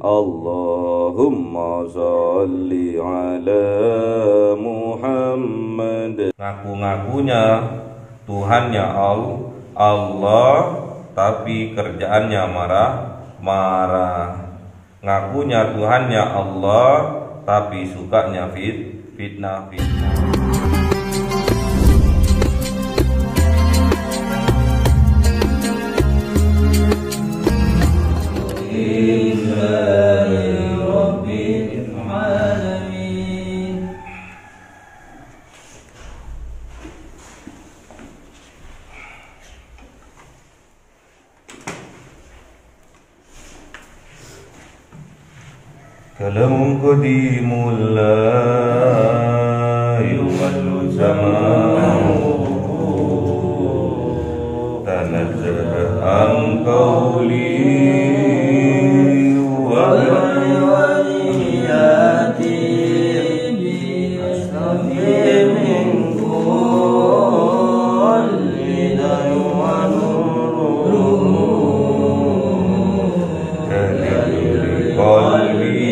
Allahumma sholli ala Muhammad. Ngaku-ngakunya Tuhannya Allah, tapi kerjaannya marah. Ngakunya Tuhannya Allah, tapi sukanya fitnah. Kalamun qadimul la yuqallu zamanu tanazzaha an qawli wa waliyati bi astamir min kulli wa nuru kalil qalbi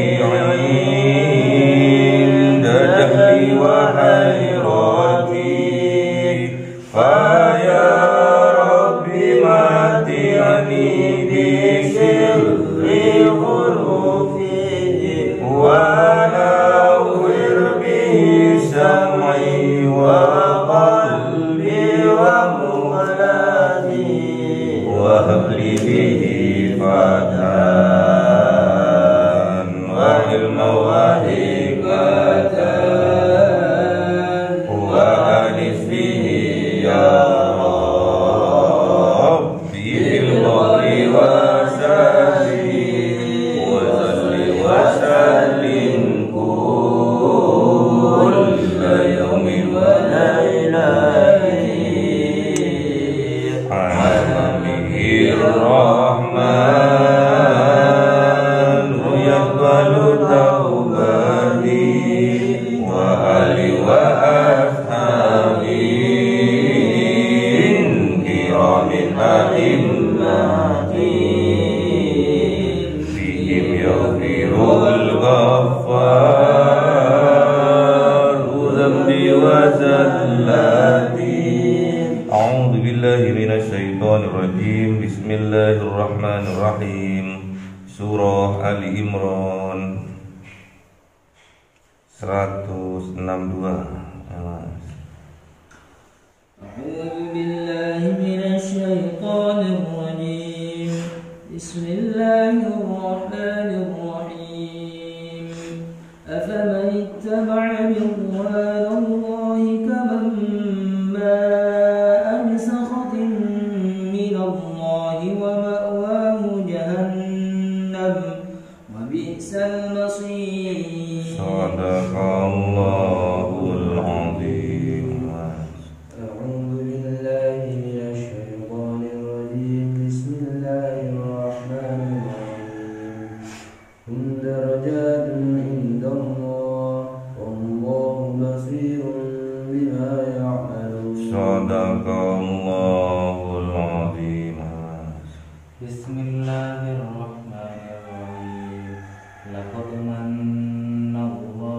Bismillahirrahmanirrahim. Surah Ali Imran 162. Bismillahirrahmanirrahim. Afaman ittaba'a ridwanallahi kaman ba'a bi sakhatin minallahi wa ma'wahu jahannam wa bi'sal masir. Sadaqallahul azim. A'udzu billahi minasy syaithanir rajim. Bismillahirrahmanirrahim. Hum darajatun indallah wallahu basirun bima ya'malun. Sadaqallahul azim. Bismillahirrahmanirrahim. Laqad manallahu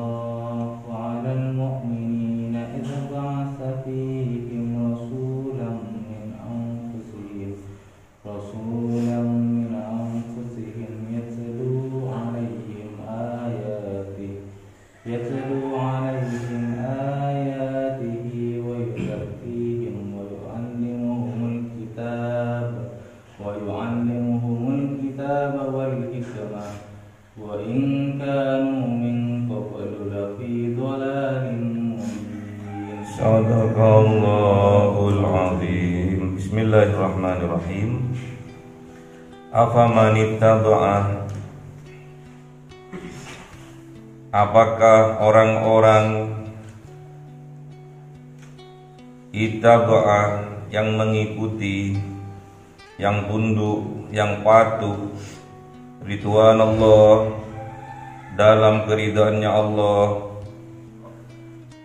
'alal mu'minina idh ba'atsa fihim rasulan min anfusihim yatlu 'alaihim ayatihi wa yuzakkihim wa yu'allimuhumul kitaba wal hikmah wa in kanu min qablu lafi dhalalin mubin. Sadaqallahul azim. Bismillahirrahmanirrahim. Afaman ittaba'a, apakah orang-orang ittaba'a yang mengikuti, yang tunduk, yang patuh ridwanallah dalam keridhaannya Allah,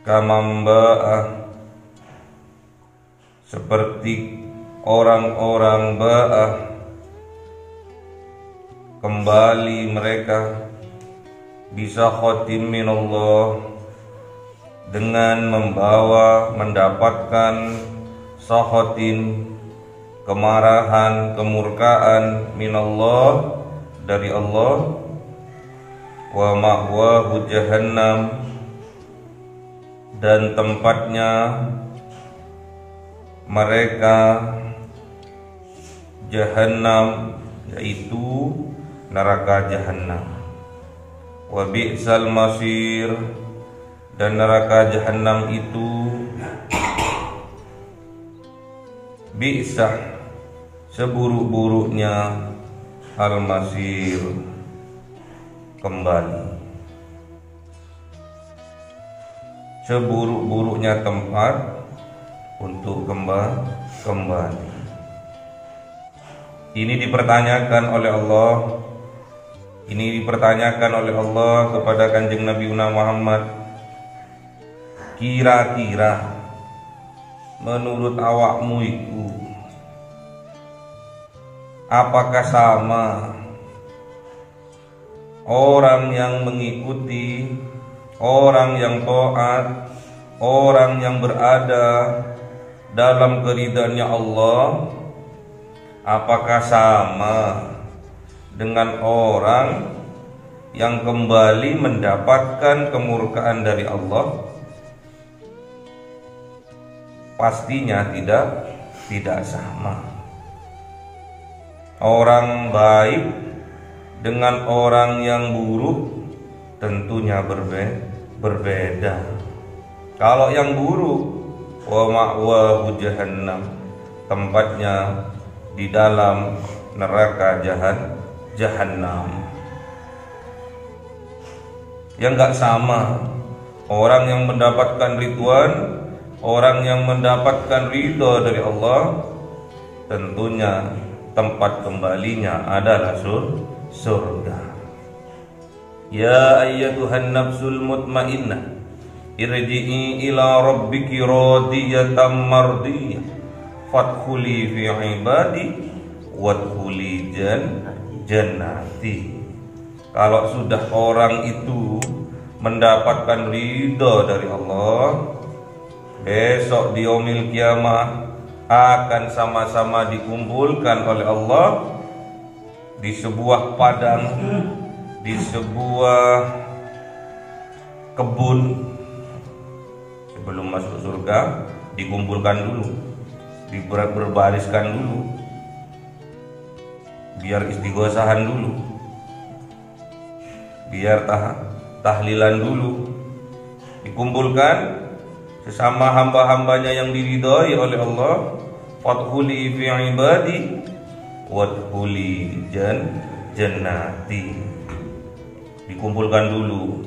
kamamba'ah seperti orang-orang ba'ah kembali mereka bisa khotim minallah dengan mendapatkan sakhatin, kemarahan, kemurkaan minallah dari Allah, wa ma'wahu jahannam, dan tempatnya mereka jahannam, yaitu neraka jahannam. Wa bi'sal masir, dan neraka jahannam itu bi'sah, seburuk-buruknya al-masir, kembali, seburuk-buruknya tempat untuk kembali. Ini dipertanyakan oleh Allah. Ini dipertanyakan oleh Allah kepada Kanjeng Nabi Muhammad. Kira-kira menurut awakmu itu apakah sama orang yang mengikuti, orang yang taat, orang yang berada dalam keridhaannya Allah, apakah sama dengan orang yang kembali mendapatkan kemurkaan dari Allah? Pastinya tidak sama. Orang baik dengan orang yang buruk tentunya berbeda. Kalau yang buruk, wa ma'wahu jahannam, tempatnya di dalam neraka jahannam. Yang enggak sama orang yang mendapatkan ridwan, orang yang mendapatkan ridho dari Allah, tentunya tempat kembalinya adalah surga. Ya ayyatuhan nafsul mutmainnah, irji'i ila rabbiki radiyatan mardiyah, fadkhuli fi ibadi wadkhuli jannati. Kalau sudah orang itu mendapatkan ridho dari Allah, besok di yaumil kiamah akan sama-sama dikumpulkan oleh Allah di sebuah padang, di sebuah kebun. Sebelum masuk surga dikumpulkan dulu, berbariskan dulu, biar istighosahan dulu, biar tahlilan dulu, dikumpulkan sesama hamba-hambanya yang diridhai oleh Allah. Fadkhuli fi ibadi wadkhuli jannati. Dikumpulkan dulu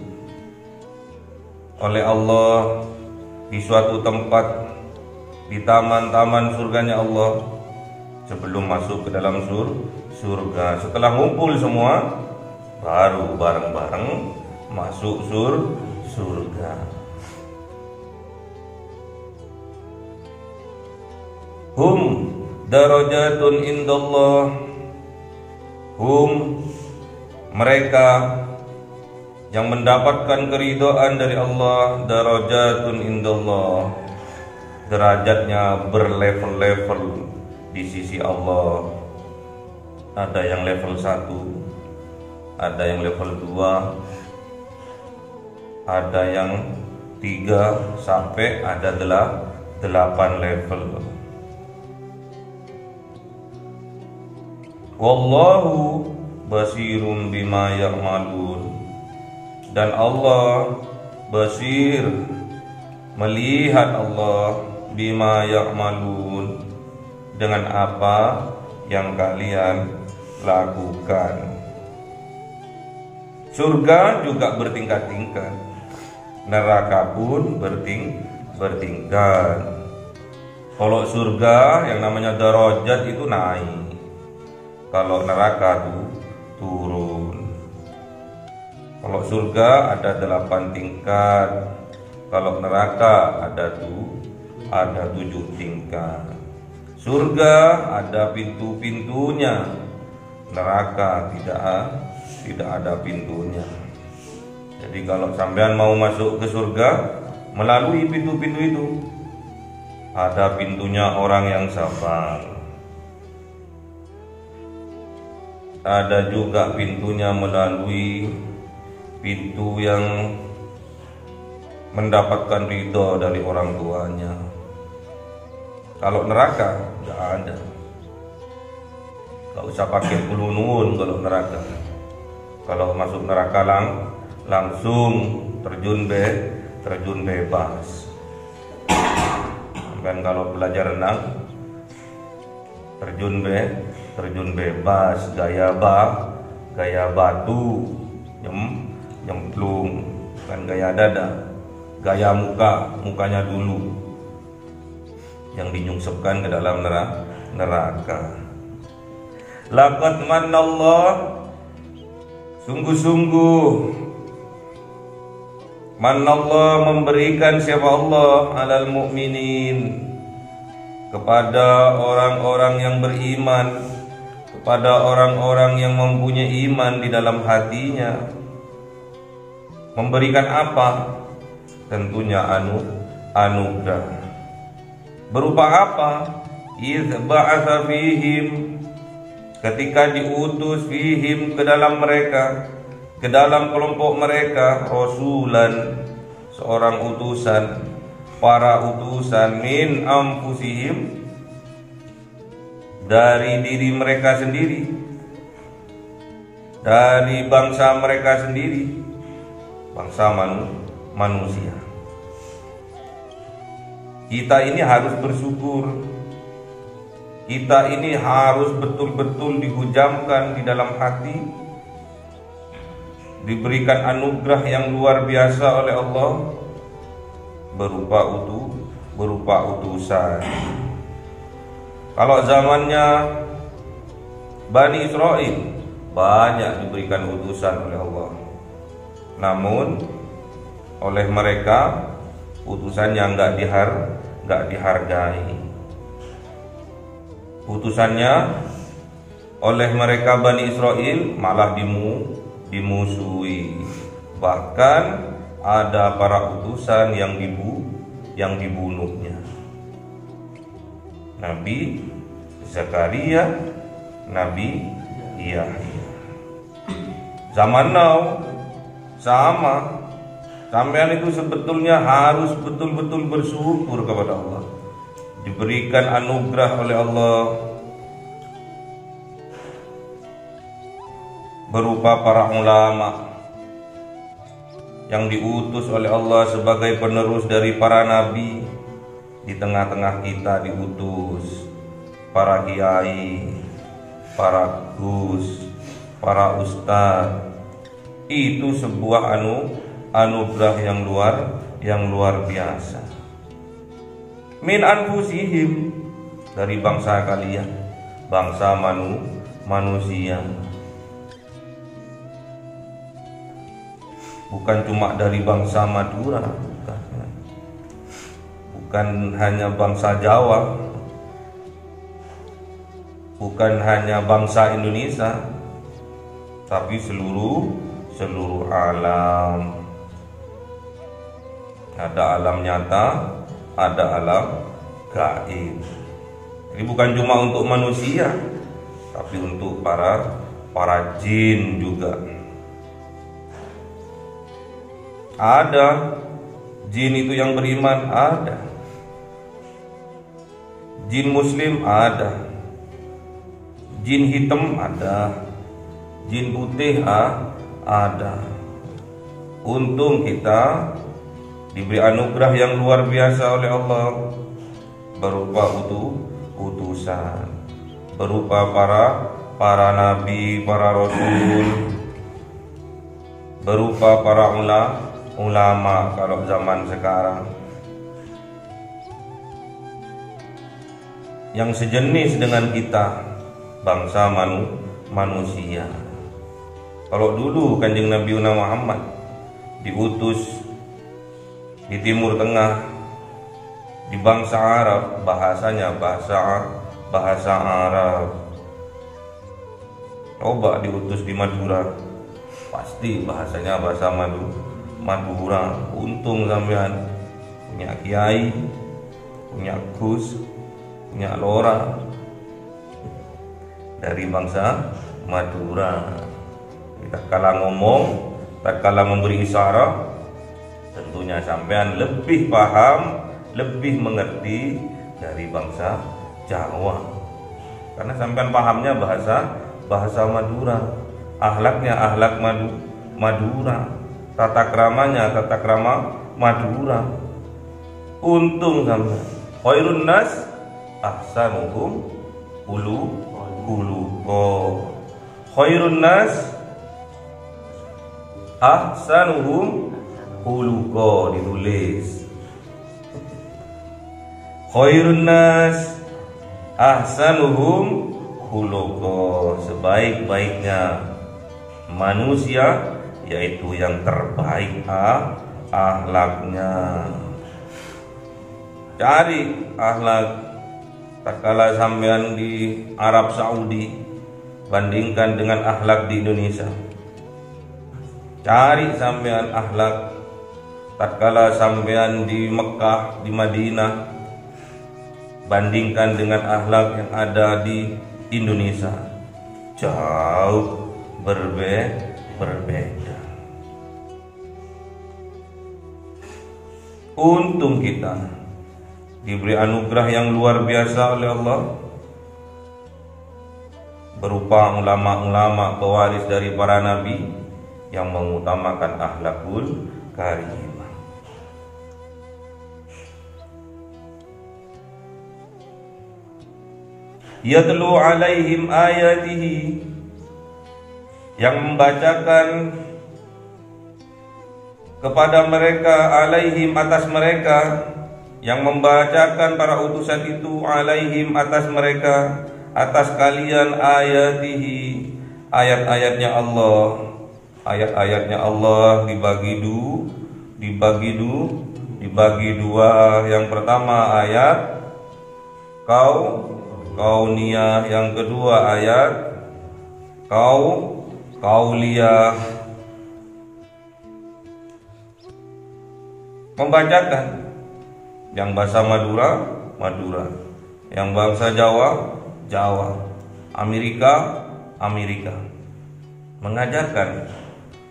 oleh Allah di suatu tempat, di taman-taman surganya Allah, sebelum masuk ke dalam surga. Setelah ngumpul semua, baru bareng-bareng masuk surga. Hum darajatun indallah, hum, mereka yang mendapatkan keridhaan dari Allah, darajatun indallah, derajatnya berlevel-level di sisi Allah. Ada yang level 1, ada yang level 2, ada yang 3, sampai ada 8 level. Wallahu basirun bima ya'malun, dan Allah basir, melihat Allah, bima ya'malun, dengan apa yang kalian lakukan. Surga juga bertingkat-tingkat, neraka pun bertingkat. Kalau surga yang namanya darajat itu naik, kalau neraka itu turun. Kalau surga ada 8 tingkat, kalau neraka ada 7 tingkat. Surga ada pintu-pintunya, neraka tidak ada pintunya. Jadi kalau sampean mau masuk ke surga melalui pintu-pintu itu, ada pintunya orang yang sabar, ada juga pintunya melalui pintu yang mendapatkan ridho dari orang tuanya. Kalau neraka nggak ada, nggak usah pakai kulunun. Kalau neraka, kalau masuk neraka langsung terjun bebas. Dan kalau belajar renang terjun bebas, gaya batu, nyemplung, kan gaya dada, gaya mukanya dulu yang dinyungsepkan ke dalam neraka. Laqad manallah, sungguh-sungguh manallah memberikan siapa Allah alal mu'minin, kepada orang-orang yang beriman, kepada orang-orang yang mempunyai iman di dalam hatinya. Memberikan apa? Tentunya anugerah. Berupa apa? Idz ba'atsa fihim, ketika diutus fihim ke dalam mereka, ke dalam kelompok mereka, rasulan, seorang utusan, para utusan, min anfusihim, dari diri mereka sendiri, dari bangsa mereka sendiri, bangsa manusia. Kita ini harus bersyukur. Kita ini harus betul-betul dihujamkan di dalam hati, diberikan anugerah yang luar biasa oleh Allah berupa utusan. Kalau zamannya Bani Israel banyak diberikan utusan oleh Allah, namun oleh mereka utusannya nggak dihargai. Utusannya oleh mereka Bani Israel malah dimusuhi. Bahkan ada para utusan yang dibunuhnya. Nabi Zakaria, Nabi Yahya. Zaman now sama. Sampean itu sebetulnya harus betul-betul bersyukur kepada Allah. Diberikan anugerah oleh Allah berupa para ulama yang diutus oleh Allah sebagai penerus dari para nabi. Di tengah-tengah kita diutus para kiai, para gus, para ustaz. Itu sebuah anugerah yang luar biasa. Min anfusihim, dari bangsa kalian, bangsa manusia. Bukan cuma dari bangsa Madura, bukan hanya bangsa Jawa, bukan hanya bangsa Indonesia, tapi seluruh alam. Ada alam nyata, ada alam gaib. Jadi bukan cuma untuk manusia, tapi untuk para jin juga. Ada jin itu yang beriman, ada jin muslim, ada jin hitam, ada jin putih, ada. Untung kita diberi anugerah yang luar biasa oleh Allah berupa utusan, berupa para nabi, para rasul, berupa para ulama kalau zaman sekarang yang sejenis dengan kita, bangsa manusia. Kalau dulu Kanjeng Nabi Muhammad diutus di Timur Tengah, di bangsa Arab, bahasanya bahasa Arab. Coba diutus di Madura, pasti bahasanya bahasa Madura. Untung sampean punya kiai, punya gus, punya lora dari bangsa Madura. Kita kala ngomong, tak kala memberi isyarat, tentunya sampean lebih paham, lebih mengerti dari bangsa Jawa. Karena sampean pahamnya bahasa Madura, akhlaknya akhlak Madura, tata kramanya tata krama Madura. Untung sampean. Khairun nas ahsanuhum khuluqa. Khairun nas ahsanuhum khuluqa, ditulis. Khairun nas ahsanuhum khuluqa, sebaik-baiknya manusia yaitu yang terbaik akhlaknya. Cari akhlak. Tak kala sampean di Arab Saudi, bandingkan dengan akhlak di Indonesia. Cari sampean akhlak tak kala sampean di Mekah, di Madinah, bandingkan dengan akhlak yang ada di Indonesia. Jauh berbeda. Untung kita diberi anugerah yang luar biasa oleh Allah, berupa ulama-ulama pewaris dari para nabi yang mengutamakan akhlakul karimah. Yatlu alaihim ayatihi, yang membacakan kepada mereka, alaihim atas mereka, yang membacakan para utusan itu, alaihim atas mereka, atas kalian, ayatihi, ayat-ayatnya Allah. Ayat-ayatnya Allah dibagi dua. Yang pertama ayat kauniyah, yang kedua ayat kauliyah. Membacakan yang bahasa Madura, yang bahasa Jawa, Amerika, mengajarkan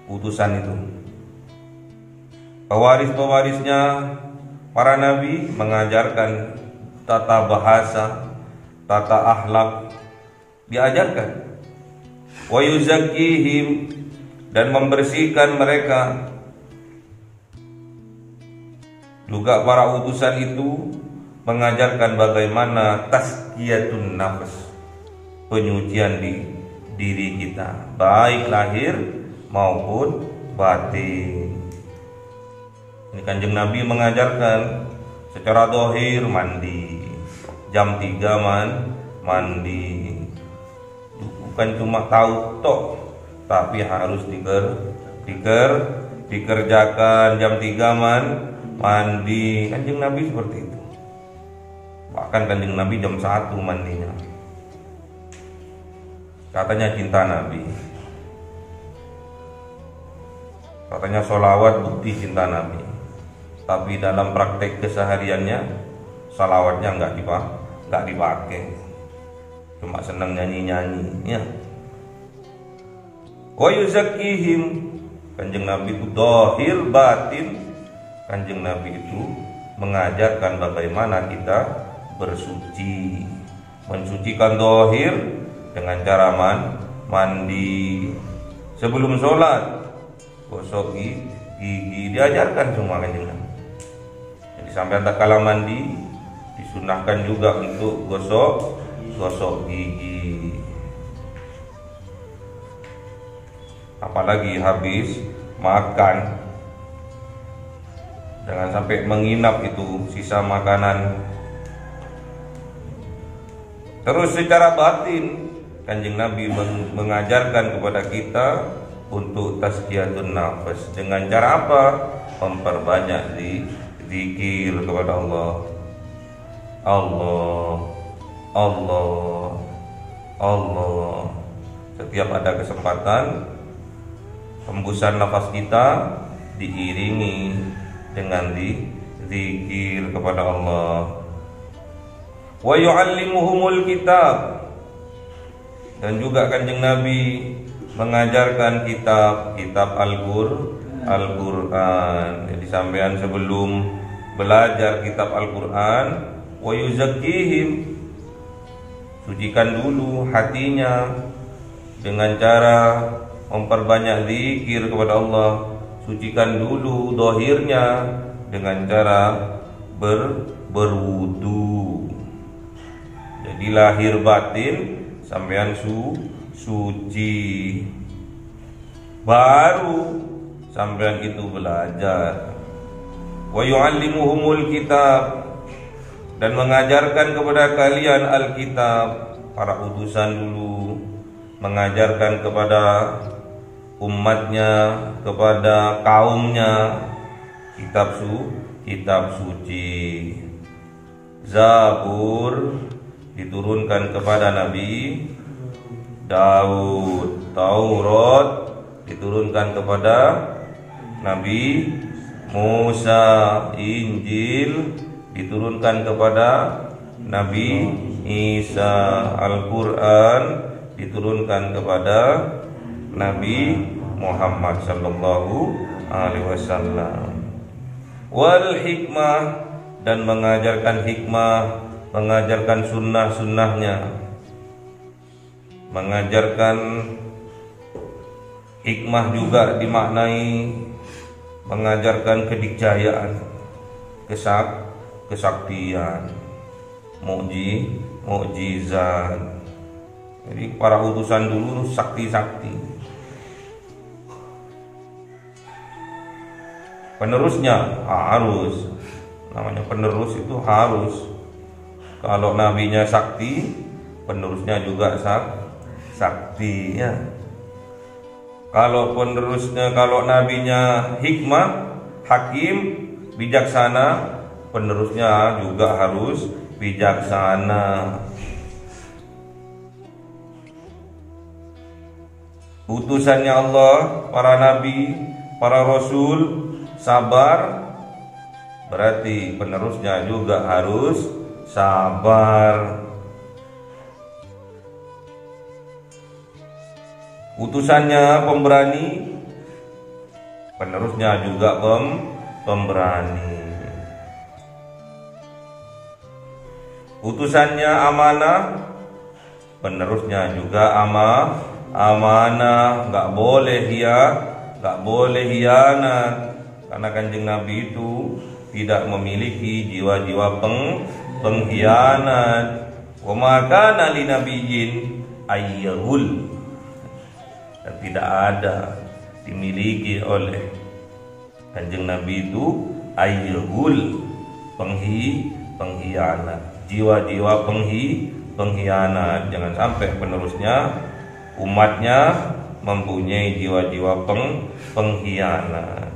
utusan itu. Pewaris-pewarisnya para nabi mengajarkan tata bahasa, tata akhlak, diajarkan. Wa yuzakkihim, dan membersihkan mereka. Juga para utusan itu mengajarkan bagaimana tazkiyatun nafs, penyucian di diri kita, baik lahir maupun batin. Ini Kanjeng Nabi mengajarkan secara zahir mandi, jam 3 mandi. Bukan cuma tahu tok, tapi harus dikerjakan. Jam 3 mandi. Kanjeng Nabi seperti itu. Bahkan Kanjeng Nabi jam 1 mandinya. Katanya cinta Nabi, katanya sholawat bukti cinta Nabi. Tapi dalam praktek kesehariannya sholawatnya nggak dipakai, cuma senang nyanyi-nyanyi ya. Wa yuzakkihim, Kanjeng Nabi itu zahir batin. Kanjeng Nabi itu mengajarkan bagaimana kita bersuci, mensucikan zahir dengan cara mandi. Sebelum sholat gosok gigi, diajarkan semua Kanjeng Nabi. Jadi sampai tak kala mandi disunahkan juga untuk gosok gigi. Apalagi habis makan, jangan sampai menginap itu sisa makanan. Terus secara batin Kanjeng Nabi mengajarkan kepada kita untuk tazkiyatun nafas. Dengan cara apa? Memperbanyak zikir kepada Allah. Allah. Setiap ada kesempatan, hembusan nafas kita diiringi dengan zikir kepada Allah. Wa yu'allimuhumul kitab, dan juga Kanjeng Nabi mengajarkan kitab Al-Qur'an. Jadi sampean sebelum belajar kitab Al-Qur'an, wa yuzakkihim, sucikan dulu hatinya dengan cara memperbanyak zikir kepada Allah. Sucikan dulu dohirnya dengan cara berwudu. Jadi lahir batin sampean suci, baru sampean itu belajar. Wa yu'allimuhumul kitab, dan mengajarkan kepada kalian Alkitab. Para utusan dulu mengajarkan kepada umatnya, kepada kaumnya kitab suci. Zabur diturunkan kepada Nabi Daud. Taurat diturunkan kepada Nabi Musa. Injil diturunkan kepada Nabi Isa. Al-Quran diturunkan kepada Nabi Muhammad sallallahu alaihi wasallam. Wal hikmah, dan mengajarkan hikmah, mengajarkan sunnah-sunnahnya, mengajarkan hikmah juga dimaknai mengajarkan kedikjayaan, kesaktian, mukjizat. Jadi para utusan dulu sakti-sakti. Penerusnya harus, namanya penerus itu harus. Kalau nabinya sakti, penerusnya juga sakti ya. Kalau penerusnya, kalau nabinya hikmah, hakim, bijaksana, penerusnya juga harus bijaksana. Utusannya Allah, para nabi, para rasul sabar, berarti penerusnya juga harus sabar. Utusannya pemberani, penerusnya juga pemberani. Utusannya amanah, penerusnya juga amanah. Nggak boleh hianat, karena Kanjeng Nabi itu tidak memiliki jiwa-jiwa pengkhianat. Wa ma kana li nabiyyin ayyahul, dan tidak ada dimiliki oleh Kanjeng Nabi itu ayyahul, pengkhianat, jiwa-jiwa pengkhianat. Jangan sampai penerusnya, umatnya mempunyai jiwa-jiwa pengkhianat.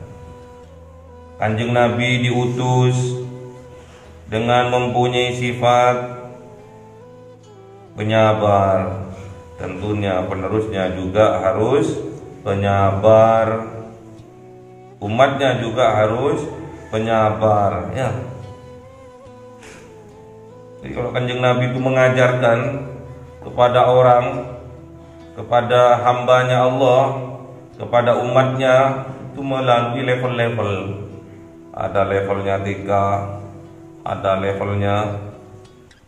Kanjeng Nabi diutus dengan mempunyai sifat penyabar. Tentunya penerusnya juga harus penyabar, umatnya juga harus penyabar ya. Jadi kalau Kanjeng Nabi itu mengajarkan kepada orang, kepada hambanya Allah, kepada umatnya, itu melalui level-level. Ada levelnya TK, ada levelnya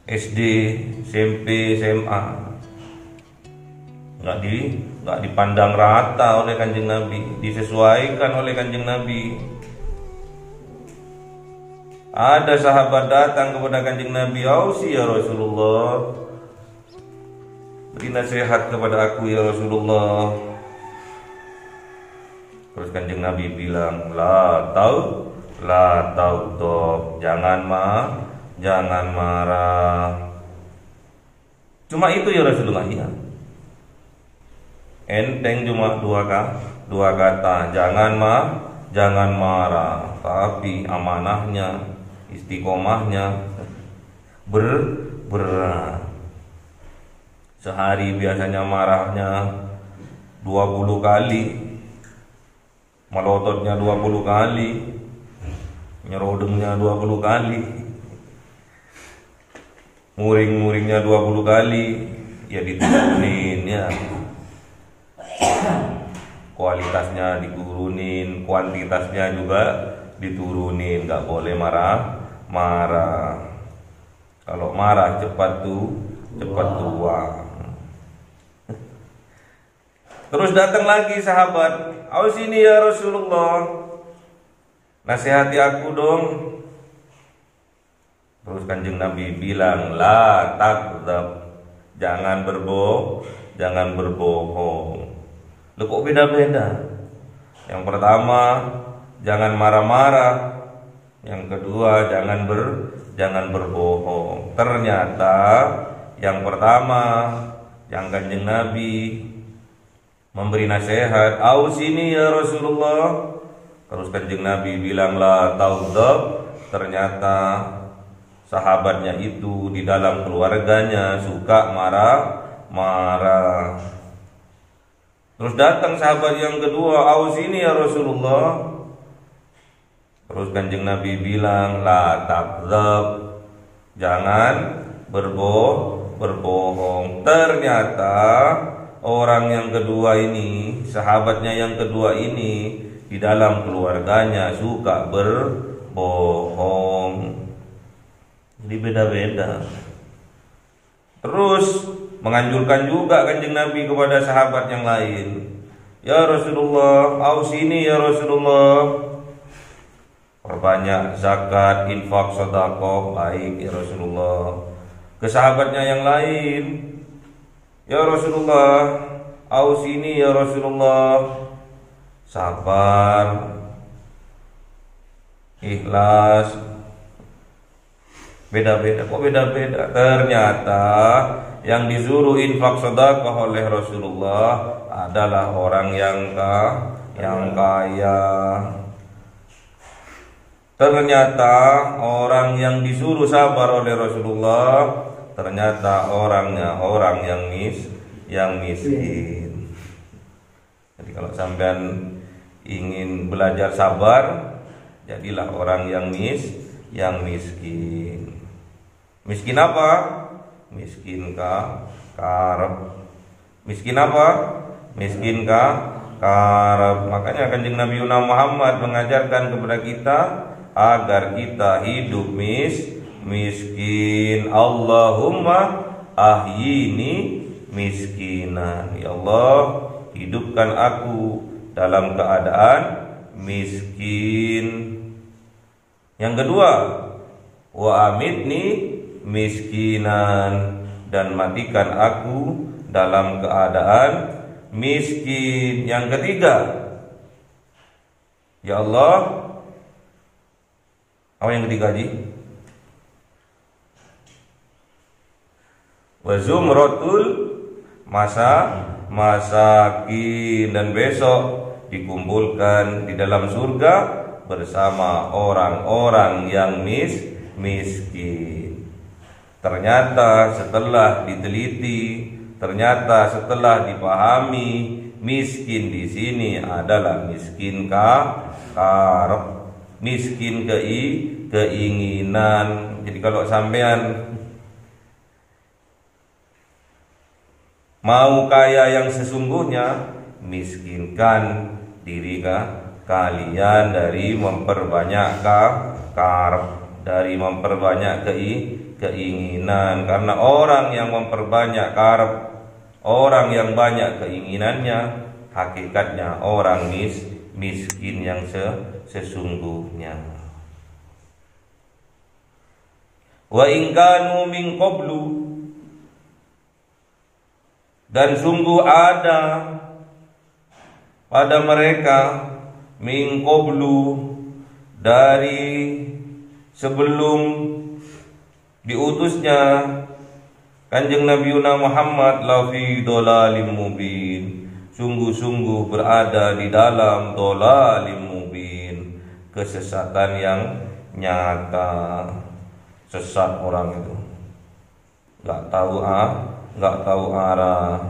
SD, SMP, SMA. Nggak dipandang rata oleh Kanjeng Nabi, disesuaikan oleh Kanjeng Nabi. Ada sahabat datang kepada Kanjeng Nabi, "Ausi ya Rasulullah, beri nasihat kepada aku ya Rasulullah." Terus Kanjeng Nabi bilang, la taudab, jangan marah. Cuma itu ya Rasulullah, ya. Enteng, cuma dua kata, jangan marah, tapi amanahnya, istiqomahnya berat. Sehari biasanya marahnya 20 kali, melototnya 20 kali, nyerodengnya 20 kali, muring-muringnya 20 kali, ya diturunin ya. Kualitasnya diturunin, kuantitasnya juga diturunin, nggak boleh marah. Kalau marah cepat tua. Terus datang lagi sahabat, "Ausini ya Rasulullah, nasihati aku dong." Terus Kanjeng Nabi bilang, "La takdzab, jangan berbohong." Loh kok beda-beda? Yang pertama, jangan marah-marah. Yang kedua, jangan berbohong. Ternyata yang pertama, yang Kanjeng Nabi memberi nasihat, "Ausini ya Rasulullah." Terus Kanjeng Nabi bilang, "La taudzab." Ternyata sahabatnya itu di dalam keluarganya suka marah. Terus datang sahabat yang kedua, "Ausini ya Rasulullah." Terus Kanjeng Nabi bilang, "La takdzab." Jangan berbohong. Ternyata orang yang kedua ini, sahabatnya yang kedua ini, di dalam keluarganya suka berbohong. Jadi beda-beda. Terus menganjurkan juga Kanjeng Nabi kepada sahabat yang lain, "Ya Rasulullah, ausini ya Rasulullah, perbanyak zakat, infak, sedekah." Baik ya Rasulullah. Ke sahabatnya yang lain, "Ya Rasulullah, ausini ya Rasulullah, sabar, ikhlas." Beda-beda. Kok beda-beda? Ternyata yang disuruh infak sedekah oleh Rasulullah adalah orang yang kaya. Ternyata orang yang disuruh sabar oleh Rasulullah ternyata orangnya orang yang miskin. Jadi kalau sampean ingin belajar sabar, jadilah orang yang miskin. Miskin apa? Miskin karep. Miskin apa? Miskin karep. Makanya Kanjeng Nabi Muhammad mengajarkan kepada kita agar kita hidup miskin. Allahumma ahyini miskinan. Ya Allah, hidupkan aku dalam keadaan miskin. Yang kedua, wa amitni miskinan, dan matikan aku dalam keadaan miskin. Yang ketiga, ya Allah, apa yang ketiga Ji? Wa zumratul masakin, dan besok dikumpulkan di dalam surga bersama orang-orang yang miskin. Ternyata setelah diteliti, ternyata setelah dipahami, miskin di sini adalah miskin karep, miskin keinginan. Jadi kalau sampean mau kaya yang sesungguhnya, miskinkan diri kalian dari memperbanyak karep, dari memperbanyak keinginan. Karena orang yang memperbanyak karep, orang yang banyak keinginannya, hakikatnya orang miskin yang sesungguhnya. Wa in kanu min qablu, dan sungguh ada pada mereka min qablu, dari sebelum diutusnya Kanjeng Nabi Muhammad, la fi dhalalim mubin, sungguh-sungguh berada di dalam dhalalim mubin, kesesatan yang nyata. Sesat orang itu, nggak tahu arah,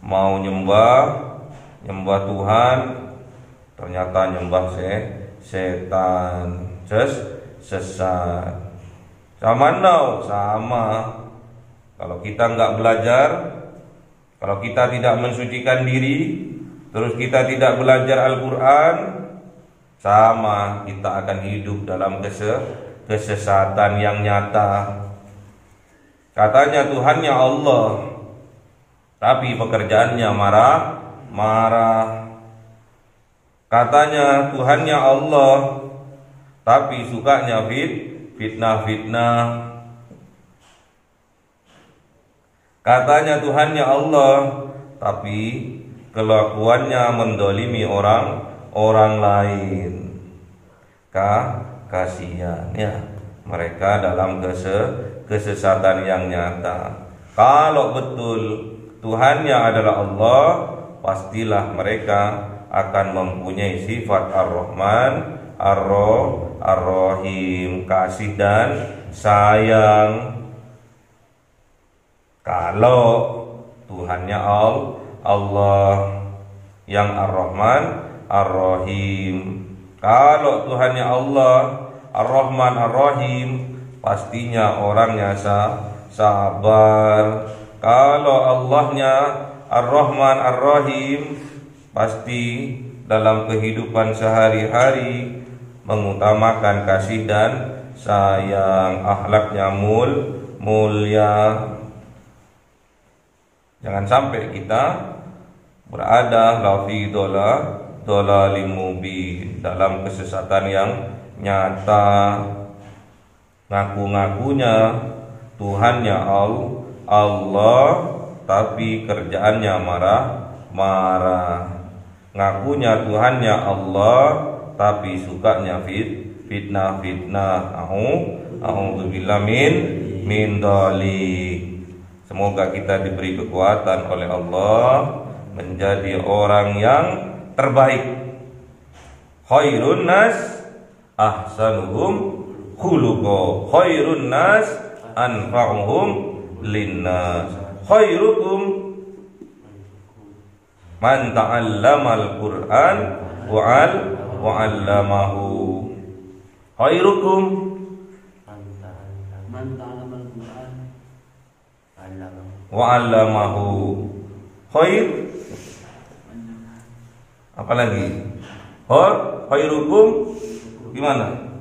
mau nyembah nyembah Tuhan, ternyata nyembah setan, sesat. Sama kalau kita nggak belajar, kalau kita tidak mensucikan diri, terus kita tidak belajar Al-Quran, sama kita akan hidup dalam kesesatan yang nyata. Katanya Tuhannya Allah, tapi pekerjaannya marah. Katanya Tuhannya Allah, tapi sukanya fitnah. Katanya Tuhannya Allah, tapi kelakuannya mendolimi orang lain. Kasihan ya mereka dalam kesesatan yang nyata. Kalau betul Tuhannya adalah Allah, pastilah mereka akan mempunyai sifat Ar-Rahman, Ar-Rahim, kasih dan sayang. Kalau Tuhannya Allah yang Ar-Rahman, Ar-Rahim. Kalau Tuhannya Allah Ar-Rahman, Ar-Rahim, pastinya orangnya sabar. Kalau Allahnya Ar-Rahman, Ar-Rahim, pasti dalam kehidupan sehari-hari mengutamakan kasih dan sayang, akhlaknya mulia. Jangan sampai kita berada lafi dhalalim mubin, dalam kesesatan yang nyata. Ngaku-ngakunya Tuhannya Allah, tapi kerjaannya marah. Ngakunya Tuhannya Allah, tapi sukanya fitnah. A'udzubillah min dzalik. Semoga kita diberi kekuatan oleh Allah menjadi orang yang terbaik. Khairun nas ahsanuhum khuluqa, khairun nas anfa'uhum linnas, khairukum man ta'allamal Qur'an wa 'allamahu. Khairukum man ta'allamal Qur'an wa 'allamahu. Khair apa lagi? Khairukum gimana?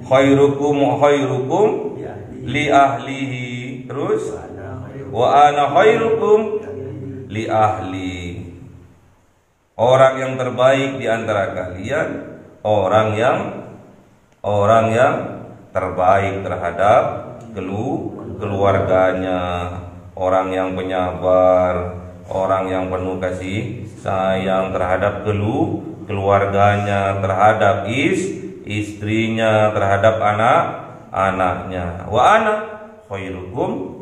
Khairukum li ahlihi. Terus wa ana khairukum li ahli. Orang yang terbaik di antara kalian orang yang terbaik terhadap keluarganya, orang yang penyabar, orang yang penuh kasih sayang terhadap keluarganya, terhadap istrinya, terhadap anak-anaknya. Wa ana khairukum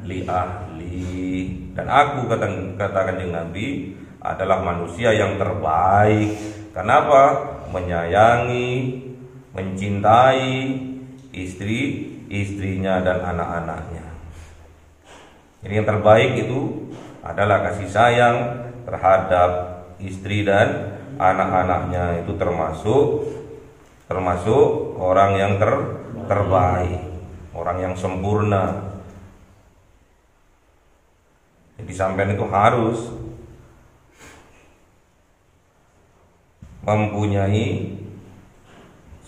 li ahli. Dan aku katakan dengan Nabi adalah manusia yang terbaik. Kenapa? Menyayangi, mencintai istrinya dan anak-anaknya. Jadi yang terbaik itu adalah kasih sayang terhadap istri dan anak-anaknya. Itu termasuk orang yang terbaik, orang yang sempurna. Jadi sampean itu harus mempunyai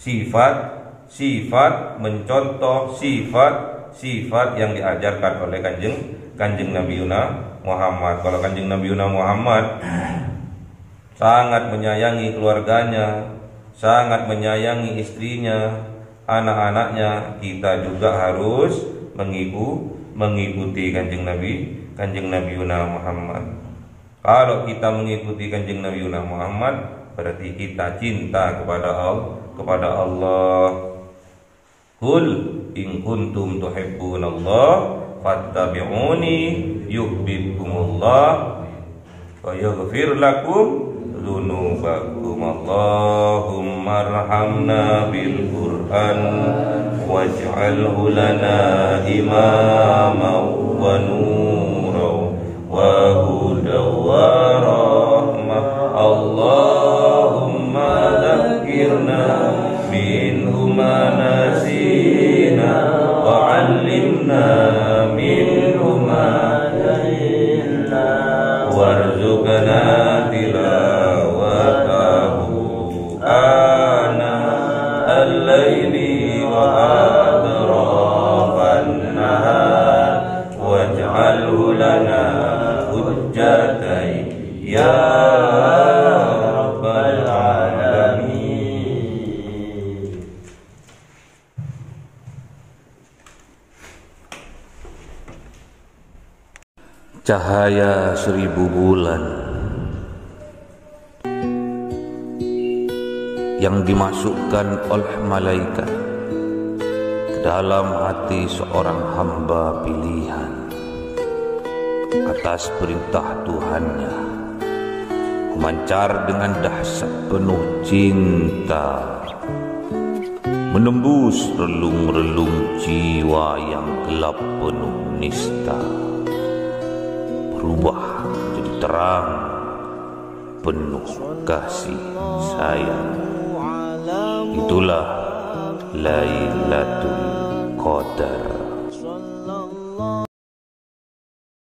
sifat mencontoh sifat yang diajarkan oleh kanjeng Nabi Muhammad. Kalau kanjeng Nabi Muhammad sangat menyayangi keluarganya, sangat menyayangi istrinya, anak-anaknya, kita juga harus mengikuti kanjeng Nabi Muhammad. Kalau kita mengikuti kanjeng Nabi Muhammad, berarti kita cinta kepada Allah. Qul in kuntum tuhibbunallah fattabi'uni yuhibbukumullah wa yaghfir lakum dzunubakum. Allahumma arhamna bil Qur'an waj'alhu lana imaman wa nura وهدى ورحمة اللهم ذكرنا منه ما نسينا وعلمنا منه ما جهلنا وارزقنا تلاوته آناء الليل وأطراف النهار واجعله لنا حجتين يا رب العالمين. Cahaya 1000 bulan yang dimasukkan oleh malaikat ke dalam hati seorang hamba pilihan atas perintah Tuhannya, memancar dengan dahsyat penuh cinta, menembus relung-relung jiwa yang gelap penuh nista, berubah menjadi terang penuh kasih sayang. Itulah Lailatul Qadar.